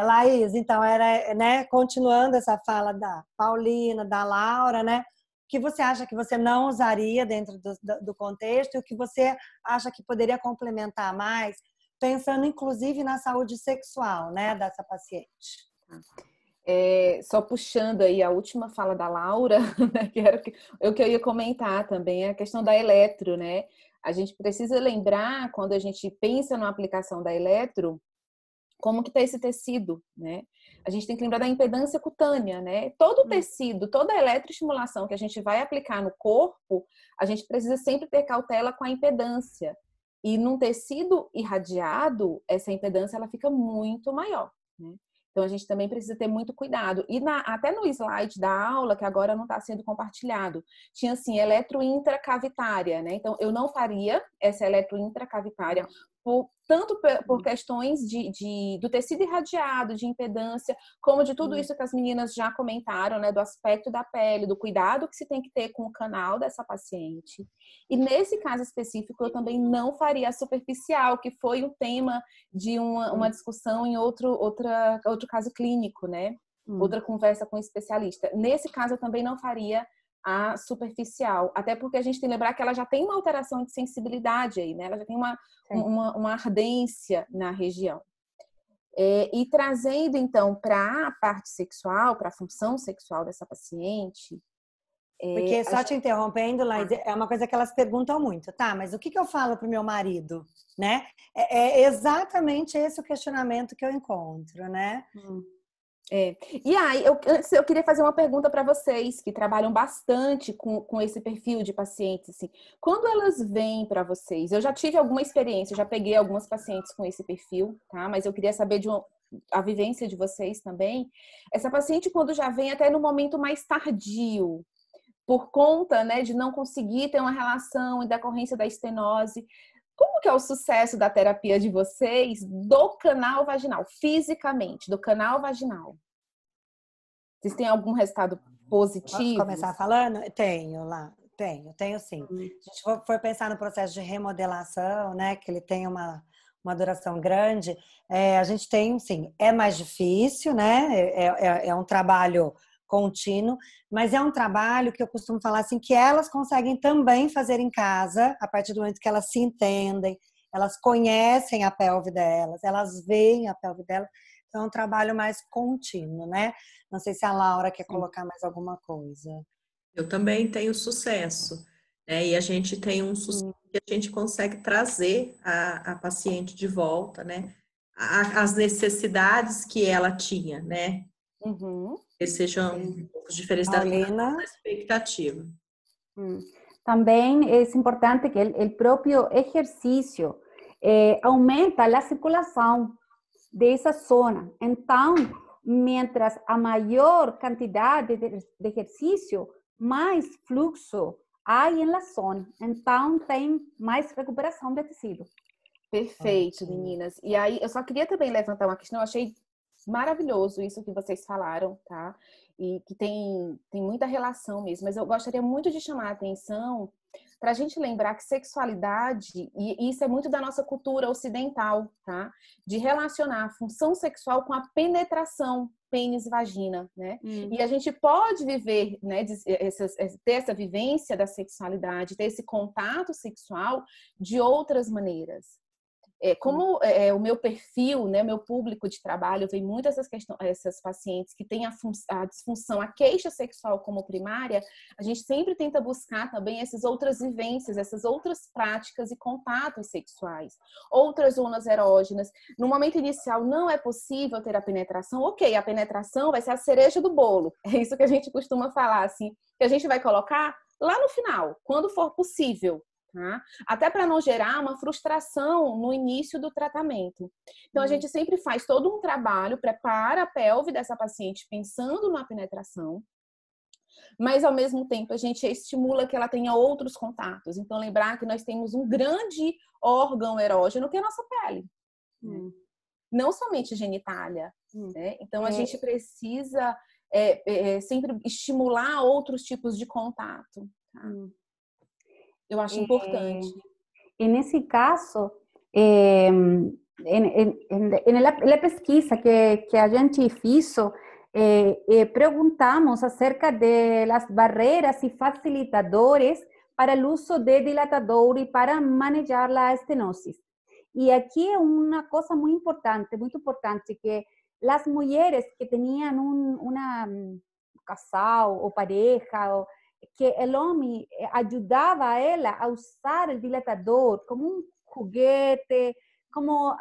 Laís, então, era, né, continuando essa fala da Paulina, da Laura, né? O que você acha que você não usaria dentro do contexto e o que você acha que poderia complementar mais, pensando inclusive na saúde sexual, né, dessa paciente? Só puxando aí a última fala da Laura, né, que era o que eu ia comentar também, a questão da eletro, né? A gente precisa lembrar, quando a gente pensa na aplicação da eletro, como que está esse tecido, né? A gente tem que lembrar da impedância cutânea, né? Todo tecido, toda a eletroestimulação que a gente vai aplicar no corpo, a gente precisa sempre ter cautela com a impedância. E num tecido irradiado, essa impedância ela fica muito maior, né? Então, a gente também precisa ter muito cuidado. E até no slide da aula, que agora não está sendo compartilhado, tinha assim, eletrointracavitária, né? Então, eu não faria essa eletrointracavitária tanto por questões do tecido irradiado, de impedância, como de tudo isso que as meninas já comentaram, né? Do aspecto da pele, do cuidado que se tem que ter com o canal dessa paciente. E nesse caso específico, eu também não faria a superficial, que foi o tema de uma discussão em outro caso clínico, né? Outra conversa com um especialista. Nesse caso, eu também não faria a superficial, até porque a gente tem que lembrar que ela já tem uma alteração de sensibilidade aí, né? Ela já tem uma ardência na região. E trazendo, então, para a parte sexual, para a função sexual dessa paciente... Porque, só te interrompendo, Laís, é uma coisa que elas perguntam muito, tá? Mas o que eu falo pro meu marido, né? É exatamente esse o questionamento que eu encontro, né? E aí, eu queria fazer uma pergunta para vocês que trabalham bastante com esse perfil de pacientes. Assim, quando elas vêm para vocês, eu já tive alguma experiência, já peguei algumas pacientes com esse perfil, tá? Mas eu queria saber a vivência de vocês também. Essa paciente, quando já vem até no momento mais tardio, por conta, né, de não conseguir ter uma relação em decorrência da estenose, como que é o sucesso da terapia de vocês do canal vaginal, fisicamente, do canal vaginal? Vocês têm algum resultado positivo? Posso começar falando? Tenho sim. Se a gente for pensar no processo de remodelação, né, que ele tem uma duração grande, a gente tem, sim, é mais difícil, né, é um trabalho contínuo, mas é um trabalho que eu costumo falar assim, que elas conseguem também fazer em casa, a partir do momento que elas se entendem, elas conhecem a pelve delas, elas veem a pelve delas, então é um trabalho mais contínuo, né? Não sei se a Laura quer colocar mais alguma coisa. Eu também tenho sucesso, né? E a gente tem um sucesso que a gente consegue trazer a paciente de volta, né? As necessidades que ela tinha, né? Que sejam um pouco diferentes da expectativa. También es importante que el propio ejercicio aumenta la circulación de esa zona. Entonces, mientras a mayor cantidad de ejercicio, mais fluxo há en la zona. Então, tem mais recuperação de tecido. Perfeito, meninas. E aí, eu só queria também levantar uma questão. Eu achei maravilhoso isso que vocês falaram, tá? E que tem muita relação mesmo. Mas eu gostaria muito de chamar a atenção para a gente lembrar que sexualidade, e isso é muito da nossa cultura ocidental, tá? De relacionar a função sexual com a penetração pênis e vagina, né? E a gente pode viver, né, ter essa vivência da sexualidade, ter esse contato sexual de outras maneiras. Como o meu perfil, né, meu público de trabalho, vem muito essas pacientes que têm a disfunção, a queixa sexual como primária, a gente sempre tenta buscar também essas outras vivências, essas outras práticas e contatos sexuais, outras zonas erógenas. No momento inicial não é possível ter a penetração, ok, a penetração vai ser a cereja do bolo, é isso que a gente costuma falar, assim, que a gente vai colocar lá no final, quando for possível. Tá? Até para não gerar uma frustração no início do tratamento. Então, a gente sempre faz todo um trabalho, prepara a pelve dessa paciente pensando na penetração, mas, ao mesmo tempo, a gente estimula que ela tenha outros contatos. Então, lembrar que nós temos um grande órgão erógeno, que é a nossa pele. Não somente a genitália. Né? Então, a gente precisa sempre estimular outros tipos de contato. Tá? Eu acho importante. En ese caso, en la pesquisa que a gente hizo, preguntamos acerca de las barreras y facilitadores para el uso de dilatador y para manejar la estenosis. Y aquí una cosa muy importante, que las mujeres que tenían una casal o pareja, que el hombre ayudaba a ella a usar el dilatador como un juguete, como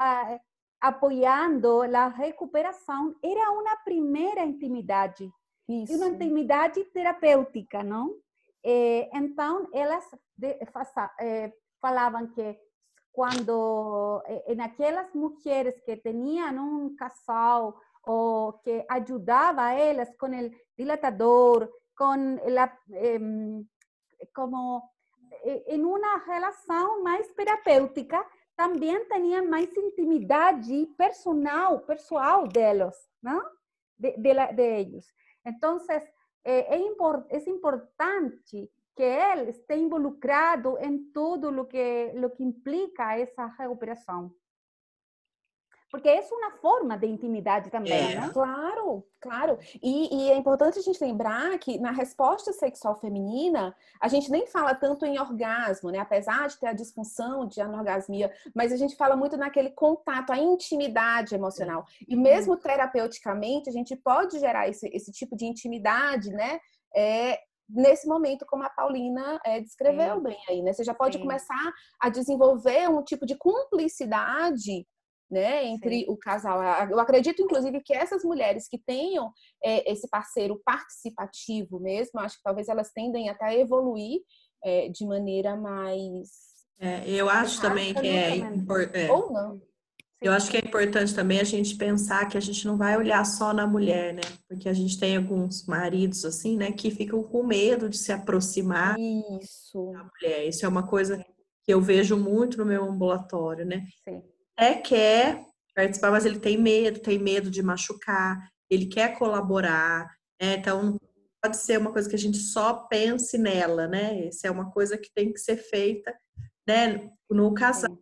apoyando la recuperación, era una primera intimidad. Isso. E uma intimidade terapêutica, não? Então, elas falavam que quando, naquelas mulheres que tinham um casal ou que ajudava a elas com o dilatador, como em uma relação mais terapêutica, também tinham mais intimidade pessoal delas, não? De ellos. Entonces, es importante que él esté involucrado en todo lo que implica esa recuperación. Porque é uma forma de intimidade também, né? Claro, claro. E é importante a gente lembrar que na resposta sexual feminina, a gente nem fala tanto em orgasmo, né? Apesar de ter a disfunção de anorgasmia, mas a gente fala muito naquele contato, a intimidade emocional. E mesmo terapeuticamente, a gente pode gerar esse tipo de intimidade, né? Nesse momento, como a Paulina descreveu bem aí, né? Você já pode começar a desenvolver um tipo de cumplicidade, né, entre o casal. Eu acredito, inclusive, que essas mulheres que tenham esse parceiro participativo mesmo, acho que talvez elas tendem até a evoluir de maneira mais... eu acho também que Ou não. Eu acho que é importante também a gente pensar que a gente não vai olhar só na mulher, né? Porque a gente tem alguns maridos, assim, né, que ficam com medo de se aproximar da mulher. Isso é uma coisa que eu vejo muito no meu ambulatório, né? Sim. Quer participar, mas ele tem medo de machucar, ele quer colaborar, né? Então não pode ser uma coisa que a gente só pense nela, né? Isso é uma coisa que tem que ser feita, né, no casal,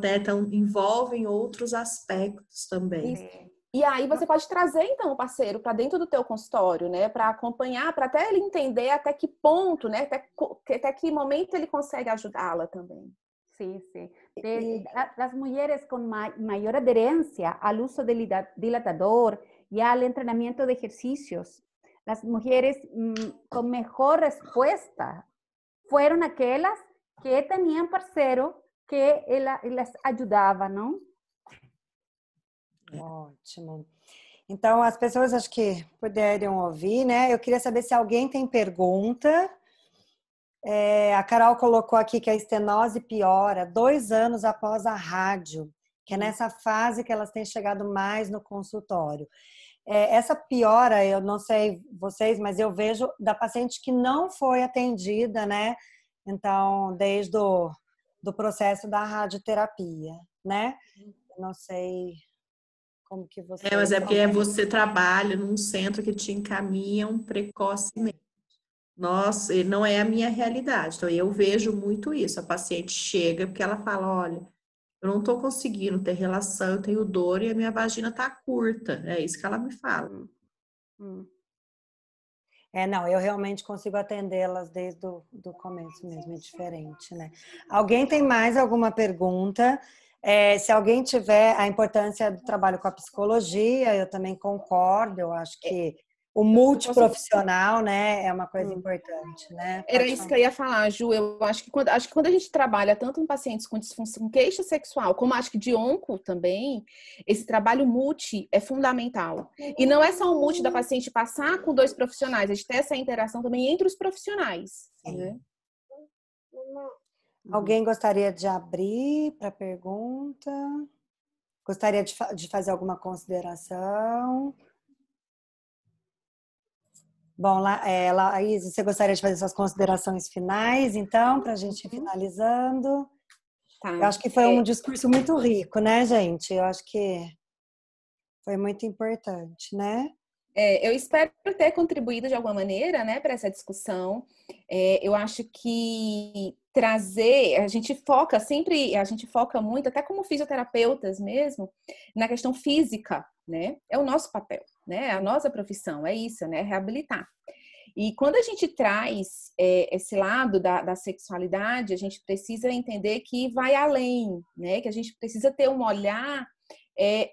né? Então envolvem outros aspectos também. E aí você pode trazer, então, o parceiro para dentro do teu consultório, né? Para acompanhar, para até ele entender até que ponto, né? Até que momento ele consegue ajudá-la também. Sí, sí. Las mujeres con mayor adherencia al uso del dilatador y al entrenamiento de ejercicios, las mujeres con mejor respuesta fueron aquellas que tenían parceiro que las ajudava, não? Ótimo. Então, as pessoas acho que puderam ouvir, né? Eu queria saber se alguém tem pergunta. A Carol colocou aqui que a estenose piora 2 anos após a rádio, que é nessa fase que elas têm chegado mais no consultório. Essa piora, eu não sei vocês, mas eu vejo da paciente que não foi atendida, né? Então, desde do processo da radioterapia, né? Eu não sei como que você... mas é porque você trabalha num centro que te encaminham precocemente. Nossa, não é a minha realidade. Então, eu vejo muito isso. A paciente chega porque ela fala, olha, eu não estou conseguindo ter relação, eu tenho dor e a minha vagina está curta. É isso que ela me fala. Não, eu realmente consigo atendê-las desde o começo mesmo, é diferente, né? Alguém tem mais alguma pergunta? Se alguém tiver a importância do trabalho com a psicologia, eu também concordo. Eu acho que o multiprofissional, né, é uma coisa importante, né? Era isso que eu ia falar, Ju. Eu acho que quando a gente trabalha tanto em pacientes com disfunção, com queixa sexual, como acho que de onco também, esse trabalho multi é fundamental. E não é só o multi da paciente passar com 2 profissionais, a gente tem essa interação também entre os profissionais, né? Alguém gostaria de abrir para pergunta? Gostaria de fazer alguma consideração? Bom, Laís, você gostaria de fazer suas considerações finais, então, para a gente ir finalizando? Tá. Eu acho que foi um discurso muito rico, né, gente? Eu acho que foi muito importante, né? Eu espero ter contribuído de alguma maneira, né, para essa discussão. Eu acho que a gente foca muito, até como fisioterapeutas mesmo, na questão física, né? É o nosso papel, né? É a nossa profissão, é isso, né? Reabilitar. E quando a gente traz esse lado da sexualidade, a gente precisa entender que vai além, né? Que a gente precisa ter um olhar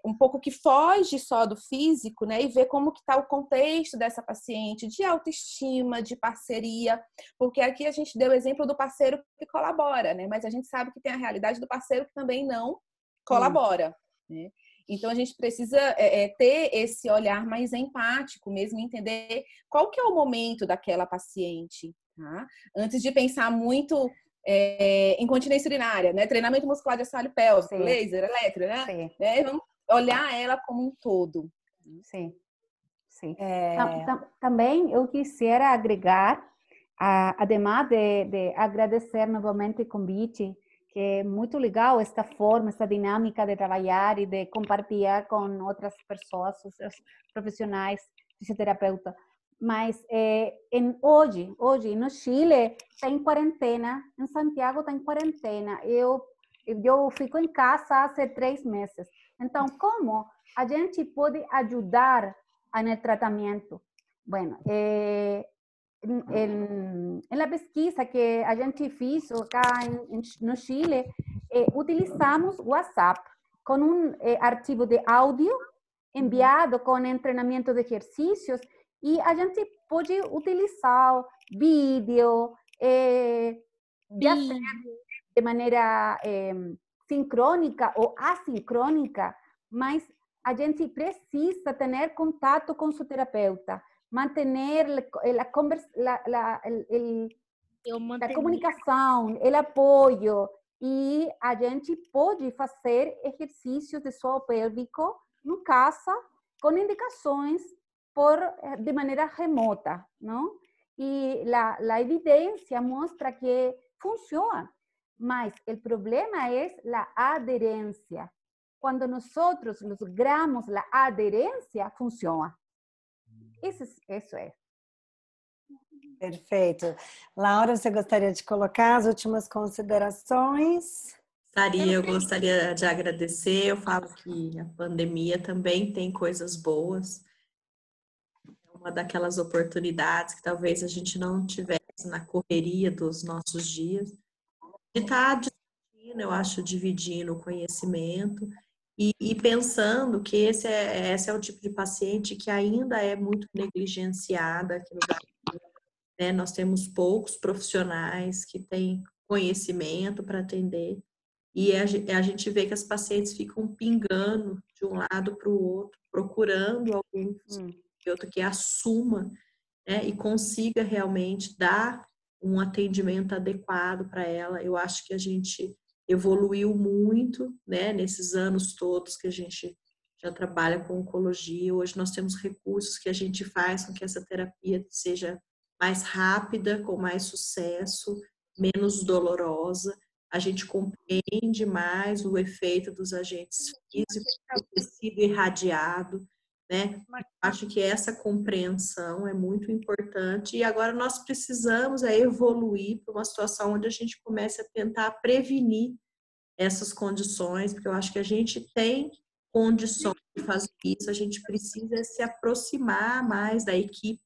um pouco que foge só do físico, né? E ver como que está o contexto dessa paciente, de autoestima, de parceria, porque aqui a gente deu o exemplo do parceiro que colabora, né? Mas a gente sabe que tem a realidade do parceiro que também não colabora, né? Então, a gente precisa ter esse olhar mais empático mesmo, entender qual que é o momento daquela paciente, tá? Antes de pensar muito incontinência urinária, né? Treinamento muscular de assoalho pélvico, Sim. laser, eletro, né? Sim. Vamos olhar ela como um todo. Sim, sim. Também eu quisiera agregar, además de agradecer novamente o convite, que é muito legal esta forma, esta dinâmica de trabalhar e de compartilhar com outras pessoas, outros profissionais, fisioterapeutas. Mas hoje no Chile está em quarentena, em Santiago está em quarentena. Eu fico em casa há 3 meses. Então, como a gente pode ajudar no tratamento? Bueno, en la pesquisa que a gente fez acá no Chile, utilizamos WhatsApp com um arquivo de áudio enviado com treinamento de exercícios e a gente pode utilizar vídeo, de maneira sincrônica ou assincrônica, mas a gente precisa ter contato com seu terapeuta, manter a comunicação, o apoio, e a gente pode fazer exercícios de suor pélvico no casa com indicações de maneira remota, não? E a evidência mostra que funciona, mas o problema é a aderência. Quando nós logramos a aderência, funciona. Isso é. Perfeito. Laura, você gostaria de colocar as últimas considerações? Eu gostaria de agradecer. Eu falo que a pandemia também tem coisas boas. É uma daquelas oportunidades que talvez a gente não tivesse na correria dos nossos dias. De estar discutindo, eu acho, dividindo o conhecimento e pensando que esse é o tipo de paciente que ainda é muito negligenciada aqui no Brasil, né? Nós temos poucos profissionais que têm conhecimento para atender e a gente vê que as pacientes ficam pingando de um lado para o outro, procurando algum outro que assuma, né, e consiga realmente dar um atendimento adequado para ela. Eu acho que a gente evoluiu muito, né, nesses anos todos que a gente já trabalha com oncologia. Hoje nós temos recursos que a gente faz com que essa terapia seja mais rápida, com mais sucesso, menos dolorosa. A gente compreende mais o efeito dos agentes físicos, do tecido irradiado, né? Acho que essa compreensão é muito importante e agora nós precisamos evoluir para uma situação onde a gente comece a tentar prevenir essas condições, porque eu acho que a gente tem condições de fazer isso, a gente precisa se aproximar mais da equipe,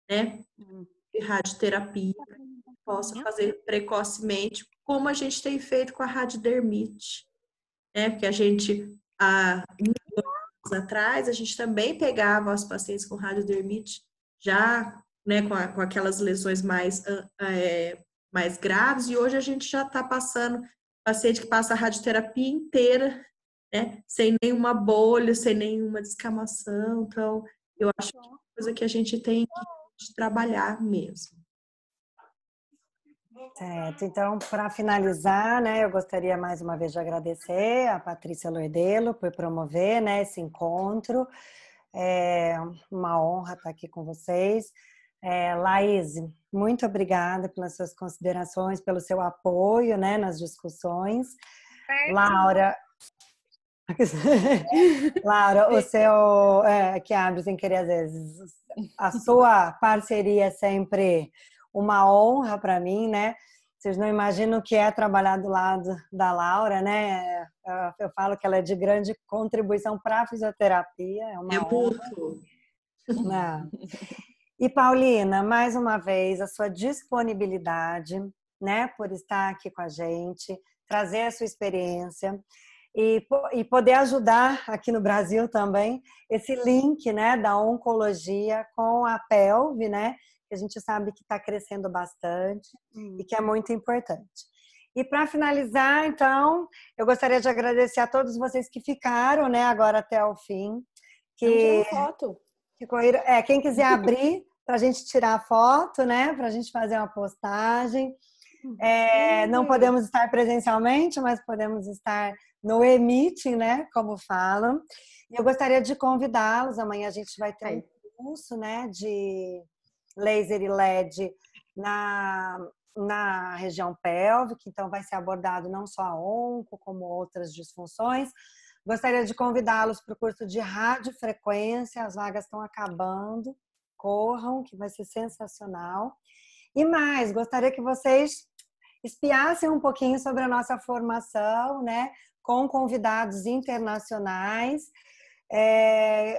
né, de radioterapia, para que possa fazer precocemente, como a gente tem feito com a radiodermite. né? Porque a gente, há anos atrás, a gente também pegava os pacientes com radiodermite já, né, com aquelas lesões mais graves, e hoje a gente já está passando paciente que passa a radioterapia inteira, né, sem nenhuma bolha, sem nenhuma descamação. Então, eu acho que é uma coisa que a gente tem que trabalhar mesmo. Certo. Então, para finalizar, né, eu gostaria mais uma vez de agradecer a Patrícia Loedelo por promover, né, esse encontro. É uma honra estar aqui com vocês. Laís, muito obrigada pelas suas considerações, pelo seu apoio, né, nas discussões. Laura, Laura, o seu, que abre sem querer às vezes, a sua parceria é sempre uma honra para mim, né? Vocês não imaginam o que é trabalhar do lado da Laura, né? Eu falo que ela é de grande contribuição para a fisioterapia, é uma honra. Não. E Paulina, mais uma vez, a sua disponibilidade, né, por estar aqui com a gente, trazer a sua experiência e poder ajudar aqui no Brasil também esse link, né, da oncologia com a pelve, né, que a gente sabe que está crescendo bastante e que é muito importante. E para finalizar, então, eu gostaria de agradecer a todos vocês que ficaram, né, agora até o fim. Que foto. Quem quiser abrir para a gente tirar a foto, né, para a gente fazer uma postagem. Não podemos estar presencialmente, mas podemos estar no e-meeting, né, como falam. E eu gostaria de convidá-los. Amanhã a gente vai ter um curso, né, de laser e LED na região pélvica, então vai ser abordado não só a onco, como outras disfunções. Gostaria de convidá-los para o curso de radiofrequência, as vagas estão acabando, corram, que vai ser sensacional. E mais, gostaria que vocês espiassem um pouquinho sobre a nossa formação, né, com convidados internacionais.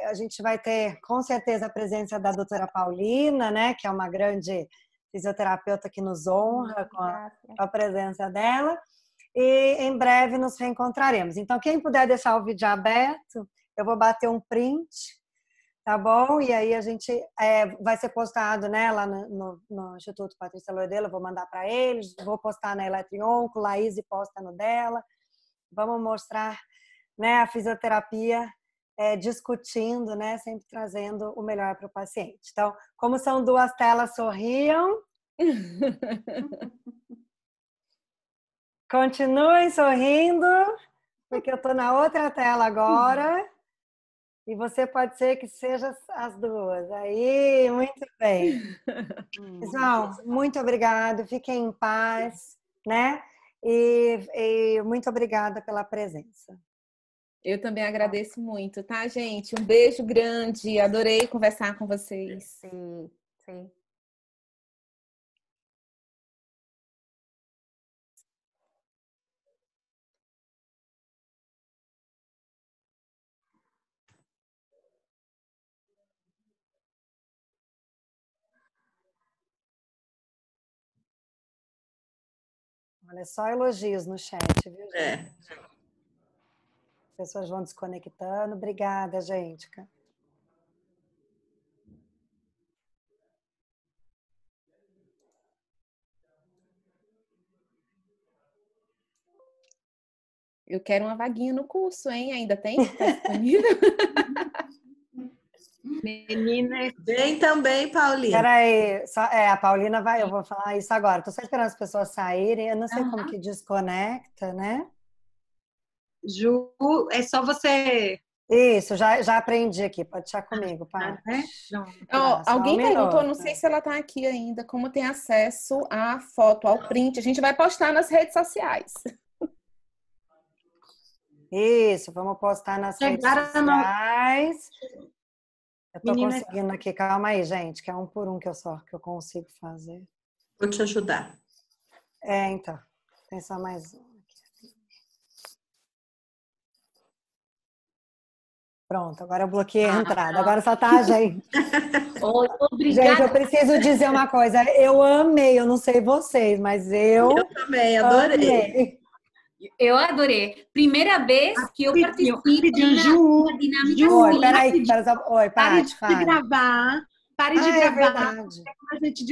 A gente vai ter, com certeza, a presença da doutora Paulina, né, que é uma grande fisioterapeuta que nos honra com a presença dela. E em breve nos reencontraremos. Então, quem puder deixar o vídeo aberto, eu vou bater um print, tá bom? E aí a gente vai ser postado, né, lá no Instituto Patrícia Loedelo, eu vou mandar para eles, vou postar na Eletrionco, Laís posta no dela. Vamos mostrar, né, a fisioterapia discutindo, né, sempre trazendo o melhor para o paciente. Então, como são duas telas, sorriam. Continuem sorrindo, porque eu estou na outra tela agora. E você pode ser que seja as duas. Aí, muito bem. Pessoal, muito obrigado. Fiquem em paz, né? E muito obrigada pela presença. Eu também agradeço muito, tá, gente? Um beijo grande. Adorei conversar com vocês. Sim, sim. Olha, só elogios no chat, viu, gente? As pessoas vão desconectando. Obrigada, gente. Eu quero uma vaguinha no curso, hein? Ainda tem? Tá disponível? Meninas. Vem também, Paulina. Peraí, a Paulina vai, eu vou falar isso agora. Estou só esperando as pessoas saírem. Eu não sei como que desconecta, né? Ju, é só você... Isso, já aprendi aqui. Pode deixar comigo, Paty. Alguém perguntou, não sei se ela está aqui ainda, como tem acesso à foto, ao print. A gente vai postar nas redes sociais. Isso, vamos postar nas redes sociais. Eu estou conseguindo aqui, calma aí, gente, que é um por um que eu consigo fazer. Vou te ajudar. Então, tem só mais um aqui. Pronto, agora eu bloqueei a entrada, agora só tá a gente. Obrigada. Gente, eu preciso dizer uma coisa, eu amei, eu não sei vocês, mas eu também, adorei. Amei. Eu adorei. Primeira vez que eu participo Ju, na dinâmica. Oi, peraí. Oi, pare Paty, de fala. gravar. Pare de Ah, é gravar. verdade. A gente